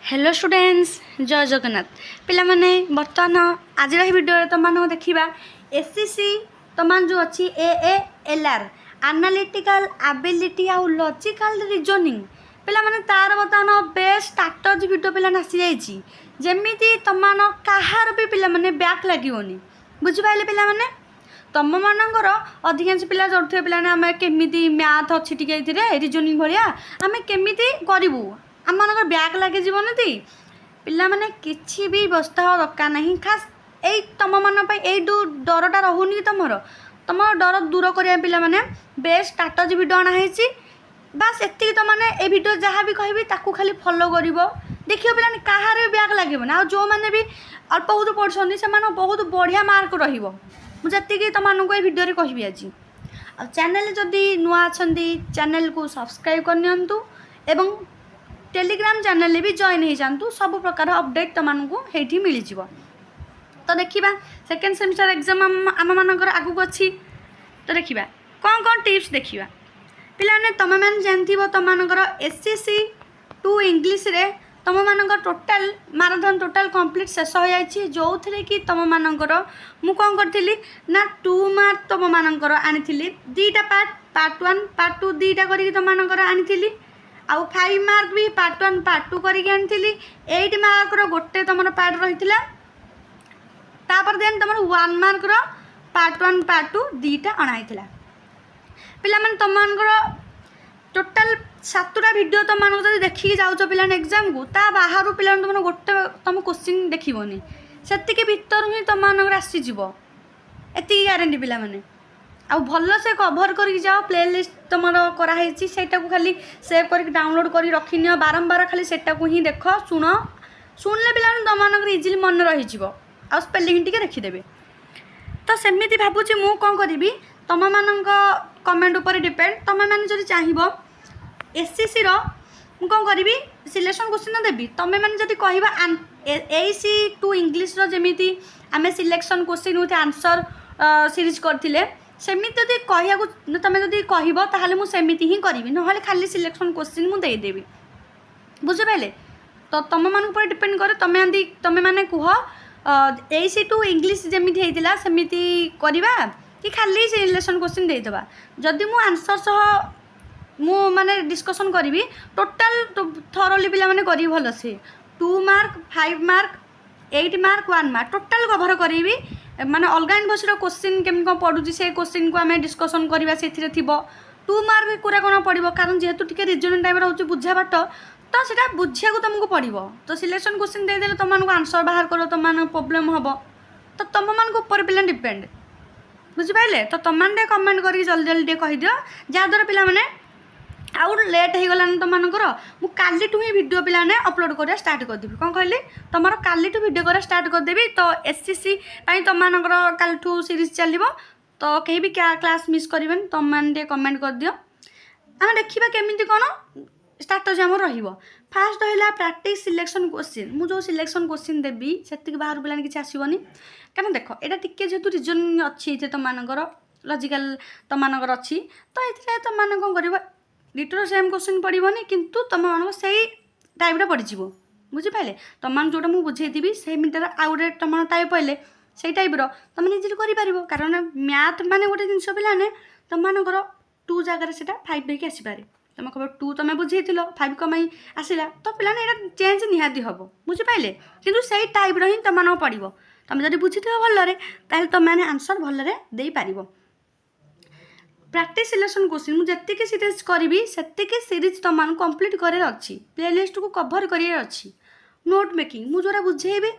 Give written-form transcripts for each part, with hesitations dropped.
Hello students जय जगन्नाथ पिला माने बर्तमान आज भिडियो तुम देखा एससीसी तुम जो अच्छी एएलआर एनालिटिकल एबिलिटी आउ लॉजिकल रीजनिंग पिला माने तार बर्तमान बेस्ट स्ट्रैटेजी वीडियो पिला आसी जाइए जमीती तुम कहार भी पिला माने बैक लगे बुझिपारे पिला माने तुम मानकर अधिकांश पिला जोड़े पिला आम केमी मैथ अच्छी टी रिजनिंग भाया आम केमी करूँ आम मानकर बैक लगे जीवनी पिला माने किछि भी बस्ता हो दरकार नहीं खास यही तुम मान डरटा रोनी तुम डर दूर करिया पिला माने बेस्ट स्ट्रैटेजी वीडियो आनाही बास एति तो माने ए वीडियो जहाँ भी कहबी ताकू खाली फॉलो करिवो देखियो पिला कहार भी बैक लगे ना जो मैंने भी अल्प बहुत पढ़ुछन से बहुत बढ़िया मार्क रहिबो मुझे तुमको ये वीडियो कहबी आज आ चैनल जदि नुआ अच्छी चैनल को सब्सक्राइब करनियंतु एवं टेलीग्राम चैनल भी जॉइन हो जातु सब प्रकार अपडेट तुमको ये मिल जाव तो देखा सेकेंड सेमिस्टर एग्जाम आम मानकर आगू अच्छी तो देखा कौन कौन टिप्स देखा पिलाने तुम मैंने जानथि तुम एससीसी 2 इंग्लिश रे तुम मान टोटाल माराथन टोटाल कंप्लीट शेष हो जाए जो थे कि तुम मानकर मु कौन करी ना 2 मार्क तुम मानकर आनी दीटा पार्ट 1 पार्ट 2 दीटा करी तुम मानकर आनी आउ 5 मार्क भी पार्ट 1 पार्ट 2 करके आनी 8 मार्क रो गोटे तुम पार्ट रही तापर देन तुम 1 मार्क रो पार्ट 1 पार्ट 2 दीटा अणाई पिला माने तुम टोटाल 7टा वीडियो तुम जब देखिए जाऊँ पिला एग्जाम को ता बाहर पिला तुम गोटे तुम क्वेश्चन देखनी से भितर ही तुम आसीज एति ग्यारंटी पिला माने आ भल से कभर करके जाओ प्ले लिस्ट तुम कराई सेटा को खाली सेव करके डाउनलोड कर रखिन बारंबार खाली सेटा को ही देख शुण शुणले पिला तुम इजिली मन रही आ स्पेलिंग टी देखीदेवे तो सेमती भावुँ मु कौन करी तुम मान कमेंट उपर डिपेंड तुम मैंने जब चाहब एससीसी रो मु कौन करी सिलेक्शन क्वेश्चन देवी तुम मैंने जब कह एसी 2 इंग्लिश रो जमीती आम selection question with answer series करथिले सेमिति जदि कहू तुम जब कहब मुझे ही करी ना खाली सिलेक्शन क्वेश्चन मुझे देदेवी बुझिपारे तो तुम मान डिपेंड करे तुम मैंने कह एसी 2 इंग्लिश जमी होता सेमिति करवा कि खाली सिलेक्शन क्वेश्चन देदेबा जदि मु आंसर सह मु माने डिस्कसन करी टोटाल थरोली पिला माने करी भल से 2 mark 5 mark 8 mark 1 mark total cover करी माने अलग यूनिवर्सिटी क्वेश्चन केमी कौन पढ़ुची से क्वेश्चन को आम डिस्कसन करवा से 2 मार्क पूरा कौन पड़ो कारण जेहेतु टी रिजनिंग टाइम रोचे बुझा बाट तो सीटा बुझा तुमको पड़ो तो सिलेक्शन क्वेश्चन देदेले तुमको आंसर बाहर कर तुम प्रोब्लेम हम तो तुम मान ऊपर पिला डिपेंड बुझिपारे तो तुम कमेंट करके जल्दी जल्दी कहीदियो जहाँद्वारा पिला माने आउ लेट हो गलान तुम मानकर मु कालीठू ही वीडियो पिलाने अपलोड करा स्टार्ट करदेवी कौन कहली तुम कालीठू वीडियो करा स्टार्ट करदेवी तो एससीसी तुम मानकर कालीठू सीरीज चलो तो कहीं भी क्या क्लास मिस करें तुम मैंने कमेंट कर दियो आम देखा केमी कौन स्ट्रैटेजी आम फास्ट है प्रैक्टिस सिलेक्शन क्वेश्चन मुझे सिलेक्शन क्वेश्चन देवी से बाहर पिलाने किसी आसबनी क्या देख यहाँ टी जेहतु रिजनिंग अच्छी तुम मानकर लॉजिकल तुम मानकर अच्छी तो ये तुम मैंने कौन कर रिटर सेम क्वेश्चन पड़ोनी किंतु तुम मान से टाइप पड़ज बुझिपारे तुम मान जोटा मुझे बुझेदी से मिटर आउ गए तुम टाइप पहले से टाइप तुम निजे कर कारण मैथ मान गोटे जिन पाने तुम मानकर 2 जगह से 5 होगी आसपे तुम कह 2 तुम बुझे 5 कमाई आसला तो पाने यहाँ चेंज निहाती हम बुझिपारे कि से टाइप ही तुम पड़ो तुम जब बुझी भलरे तुमने आंसर भलरे दे पार प्रैक्टिस सिलेक्शन क्वेश्चन मुझे जी सीरीज करी से सीरीज तुम कंप्लीट कर प्ले लिस्ट को कभर कर नोट मेकिंग मुझे बुझेबी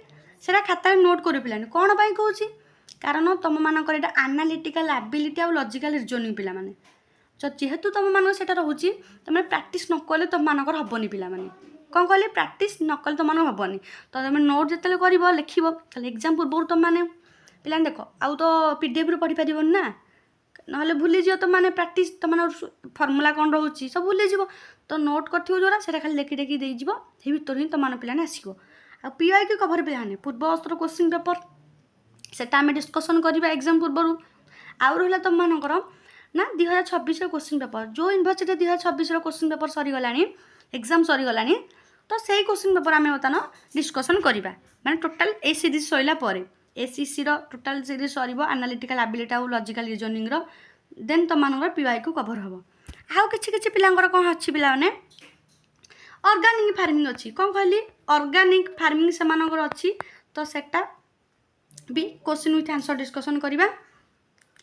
से खाता नोट कर पाने कौन पाई कहूँ कारण तुम मानक एनालिटिकल एबिलिटी आ लॉजिकल रीजनिंग पिला माने जेहेतु तुम मान से रोचे तुम प्रैक्टिस नकले तुम मानकर हेनी पिला माने कौन कहले प्रैक्टिस नकले तुम हेनी तो तुम नोट जिते कर लिख एग्जाम पूर्व तुम मैंने पिला देख आउ तो पीडीएफ रू पढ़ी पार ना ना भूलीज तुम मैंने प्रैक्टिस तुम फर्मूला कौन रोचे सब भूलीज तो नोट कर जोरा से खाली लेखि टेकी देव से भर ही तुम पिलाने आसो आ पीआई की कभर पिलाने पूर्वस्थर क्वेश्चन पेपर से आम डिस्कसन करवा एग्जाम पूर्व आउ रहा तुम मानकर ना 2026 क्वेश्चन पेपर जो यूनिवर्सिटी 2026 क्वेश्चन पेपर सरीगला एग्जाम सरीगला तो से क्वेश्चन पेपर आम बर्तमान डिस्कसन करवा माने टोटाल ए सीरीज सैला ACC total series sir analytical ability और लॉजिकल रीजनिंग देन तुम पीवाई को कवर हम आउ कि पिलांकर कौन अच्छी पिला माने ऑर्गेनिक फार्मिंग अच्छी कौन कहली ऑर्गेनिक फार्मिंग से अच्छी तो सेटा भी क्वेश्चन विथ आंसर डिस्कसन करवा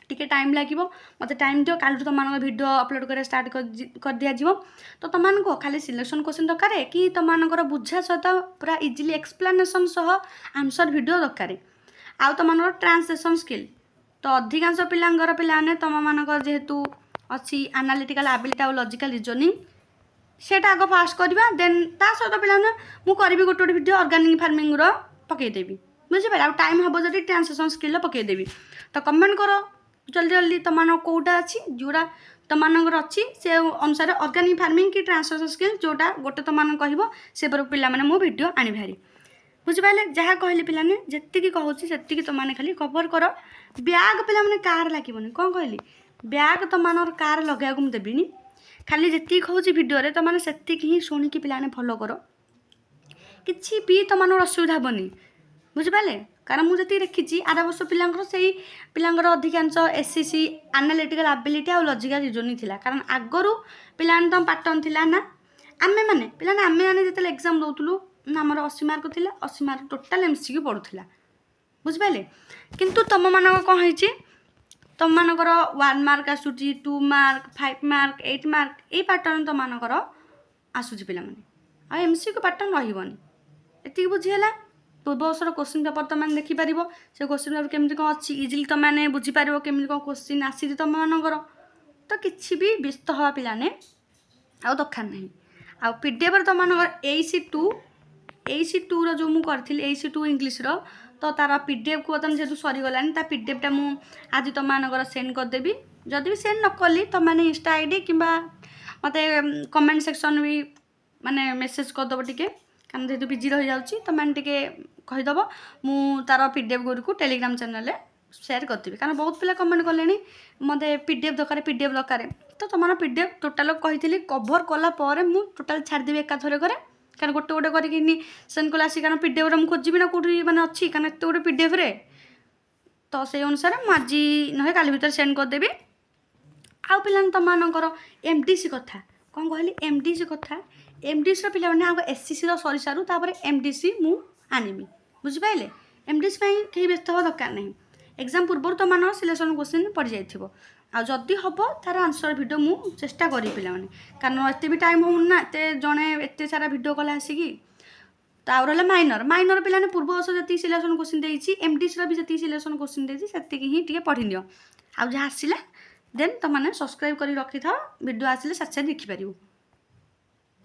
टिके टाइम लगे मत टाइम दियो काल तुम वीडियो अपलोड कर स्टार्ट कर दिया जीवो तो तुमको खाली सिलेक्शन क्वेश्चन दरकार कि तुम बुझा सहित पूरा इजिली एक्सप्लेनेशन सह आंसर वीडियो दरकार आउ तुम ट्रांसलेशन स्किल तो अधिकांश पिलांकर पिलाने तुम मानक जेहेतु अच्छी एनालिटिकल एबिलिटी और लॉजिकल रीजनिंग सेटा आग फास्ट करवा देन ता सहित पिलाने मु करी गोटे वीडियो ऑर्गेनिक फार्मिंग पकईदेवी बुझीपारे आउ टाइम हम जब ट्रांसलेशन स्किल पकईदेवी तो कमेंट कर जल्दी जल्दी तुम कौटा अच्छी जोड़ा तुम अच्छी से अनुसार ऑर्गेनिक फार्मिंग कि ट्रांसलेशन स्किल जोटा गोटे तुम कह से पिला मो वीडियो आनी भारी बुझिपारे जहाँ कहली पिलाने जी कहूँ से तुमने खाली कवर कर ब्याग पिला मैंने कार लगे कौन कहली ब्याग तुम कार लगे मुझे देवी खाली जी कहूँ भिडियो तुमने से ही शुणिकी पिलाने फॉलो कर किसी भी तुम असुविधा हेनी बुझिपारे कारण मुझे देखी आर वर्ष पिलांकर से पिलांकर अधिकांश एससीसी एनालिटिकल एबिलिटी और लॉजिकल रीजनिंग थिला कारण आगरू पिलाने तुम पैटर्न थिला ना आमे माने पिलाने आमे माने जेते एग्जाम दउतलु हमर 80 मार्क थिला 80 मार्क टोटल एमसीक्यू पडुथिला बुझिपाले किंतु तुम मानक कोन होईची तुम मानकर 1 मार्क आसुची 2 मार्क 5 मार्क 8 मार्क ए पैटर्न तुम मानकर आसुची पिला माने आ एमसीक्यू पैटर्न रहिबनी एति बुझियला पूर्व वर्षर क्वेश्चन पेपर तुम देखिपर से क्वेश्चन पेपर केमती कौन अच्छी इजिली तुमने बुझीपार केमी कौन क्वेश्चन आसी तुम मानकर तो किसी भी व्यस्त हवा पिलाने आउ दरकार नहीं आउ पीडीएफ तुम AC2 जो मुझे करी AC2 इंग्लीश तो तार पीडीएफ को बर्तमान जेहतु सरीगलानी पीडीएफटा मुझे आज तुम मानकर सेंड करदेवी जदि भी सेंड न कली तुमने इंस्टा आईडी कि मत कमेंट सेक्शन भी माने मेसेज करदेव टिके कारण जेहतु बिजी रही जाऊँगी तुमने कहीदेव मु तार पीडीएफ गुरी टेलीग्राम चैनल शेयर करदेवी कारण बहुत पिला कमेंट कले मत पीडीएफ दरकार तो तुम पीडीएफ टोटाल कही कभर कलापर मु टोटाल छाड़देवी एकाथर करे कारण गोटे गोटे करके सेंड कला आसी कारण पीडीएफ मुझे खोजी ना कौटी मैंने अच्छी कारण एत गोटे पीडीएफ तो से अनुसार मुझे ना काली भर सेंड करदेवी आउ पिला तुमकर एमडीसी कथा कौन कहली एमडीसी कथा एमडीसी पिला आग एससीसी सरी सारू तापर एमडीसी मु आनमी बुझिपारे एमडीसी कहीं व्यस्त हवा दरकार नहीं एग्जाम पूर्व तुम सिलेक्शन क्वेश्चन पड़ जाइए आ जदि हम तार आंसर वीडियो मु चेष्टा करी पिला माने कारण एत भी टाइम होना एत जड़े एत सारा वीडियो कला आसिकी तो रहा माइनर पिलाने पूर्व वर्ष जी सिलेक्शन क्वेश्चन देती एमडीसी भी जी सिलेक्शन क्वेश्चन देती ही टे पढ़ी नियो आ जहाँ आसला देन तुमने सब्सक्राइब कर रखी था वीडियो आसिले साथ साथ देखिपार।